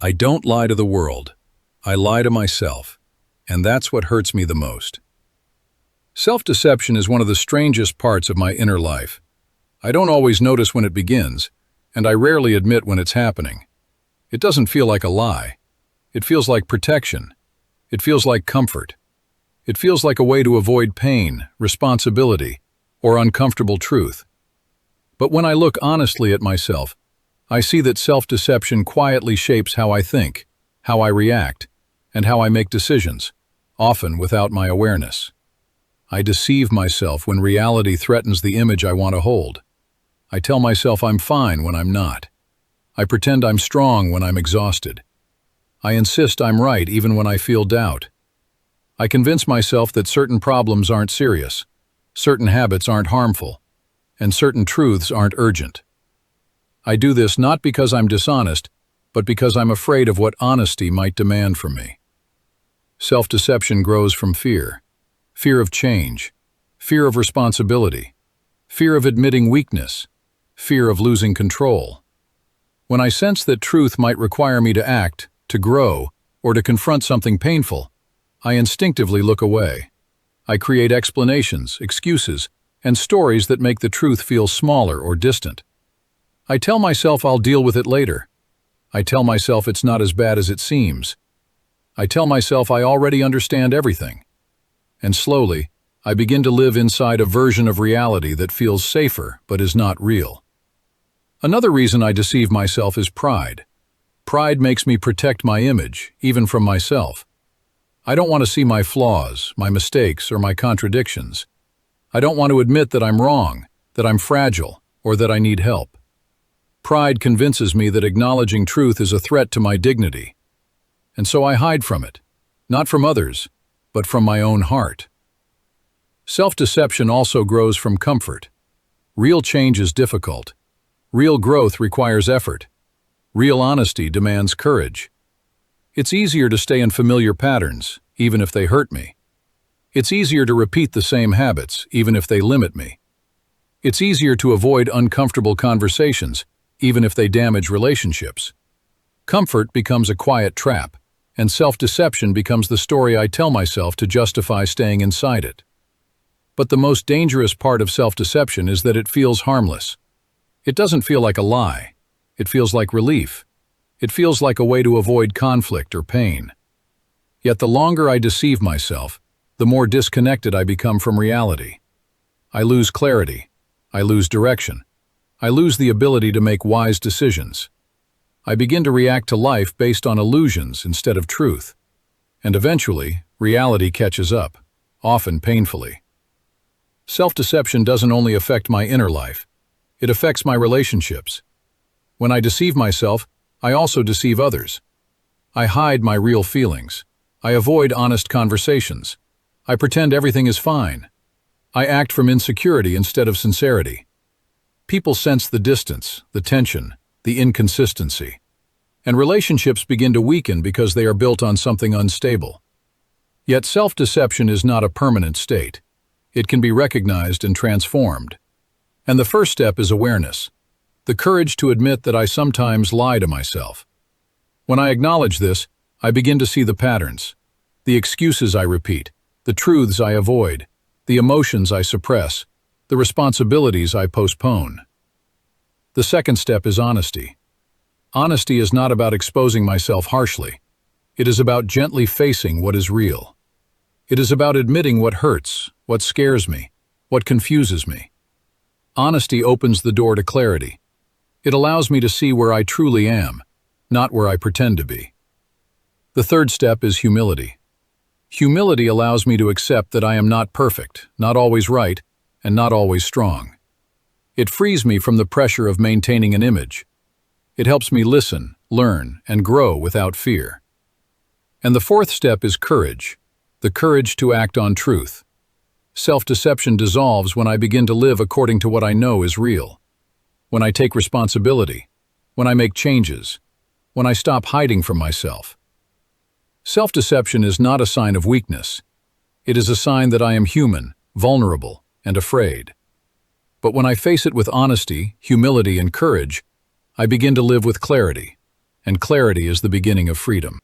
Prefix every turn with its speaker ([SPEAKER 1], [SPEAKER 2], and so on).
[SPEAKER 1] I don't lie to the world. I lie to myself, and that's what hurts me the most. Self-deception is one of the strangest parts of my inner life. I don't always notice when it begins, and I rarely admit when it's happening. It doesn't feel like a lie. It feels like protection. It feels like comfort. It feels like a way to avoid pain, responsibility, or uncomfortable truth. But when I look honestly at myself, I see that self-deception quietly shapes how I think, how I react, and how I make decisions, often without my awareness. I deceive myself when reality threatens the image I want to hold. I tell myself I'm fine when I'm not. I pretend I'm strong when I'm exhausted. I insist I'm right even when I feel doubt. I convince myself that certain problems aren't serious, certain habits aren't harmful, and certain truths aren't urgent. I do this not because I'm dishonest, but because I'm afraid of what honesty might demand from me. Self-deception grows from fear. Fear of change, fear of responsibility, fear of admitting weakness, fear of losing control. When I sense that truth might require me to act, to grow, or to confront something painful, I instinctively look away. I create explanations, excuses, and stories that make the truth feel smaller or distant. I tell myself I'll deal with it later. I tell myself it's not as bad as it seems. I tell myself I already understand everything. And slowly, I begin to live inside a version of reality that feels safer but is not real. Another reason I deceive myself is pride. Pride makes me protect my image, even from myself. I don't want to see my flaws, my mistakes, or my contradictions. I don't want to admit that I'm wrong, that I'm fragile, or that I need help. Pride convinces me that acknowledging truth is a threat to my dignity. And so I hide from it, not from others, but from my own heart. Self-deception also grows from comfort. Real change is difficult. Real growth requires effort. Real honesty demands courage. It's easier to stay in familiar patterns, even if they hurt me. It's easier to repeat the same habits, even if they limit me. It's easier to avoid uncomfortable conversations, even if they damage relationships. Comfort becomes a quiet trap, and self-deception becomes the story I tell myself to justify staying inside it. But the most dangerous part of self-deception is that it feels harmless. It doesn't feel like a lie. It feels like relief. It feels like a way to avoid conflict or pain. Yet the longer I deceive myself, the more disconnected I become from reality. I lose clarity. I lose direction. I lose the ability to make wise decisions. I begin to react to life based on illusions instead of truth. And eventually, reality catches up, often painfully. Self-deception doesn't only affect my inner life. It affects my relationships. When I deceive myself, I also deceive others. I hide my real feelings. I avoid honest conversations. I pretend everything is fine. I act from insecurity instead of sincerity. People sense the distance, the tension, the inconsistency. And relationships begin to weaken because they are built on something unstable. Yet self-deception is not a permanent state. It can be recognized and transformed. And the first step is awareness. The courage to admit that I sometimes lie to myself. When I acknowledge this, I begin to see the patterns, the excuses I repeat, the truths I avoid, the emotions I suppress, the responsibilities I postpone. The second step is honesty. Honesty is not about exposing myself harshly. It is about gently facing what is real. It is about admitting what hurts, what scares me, what confuses me. Honesty opens the door to clarity. It allows me to see where I truly am, not where I pretend to be. The third step is humility. Humility allows me to accept that I am not perfect, not always right, and not always strong. It frees me from the pressure of maintaining an image. It helps me listen, learn, and grow without fear. And the fourth step is courage, the courage to act on truth. Self-deception dissolves when I begin to live according to what I know is real. When I take responsibility, when I make changes, when I stop hiding from myself. Self-deception is not a sign of weakness. It is a sign that I am human, vulnerable, and afraid. But when I face it with honesty, humility, and courage, I begin to live with clarity. and clarity is the beginning of freedom.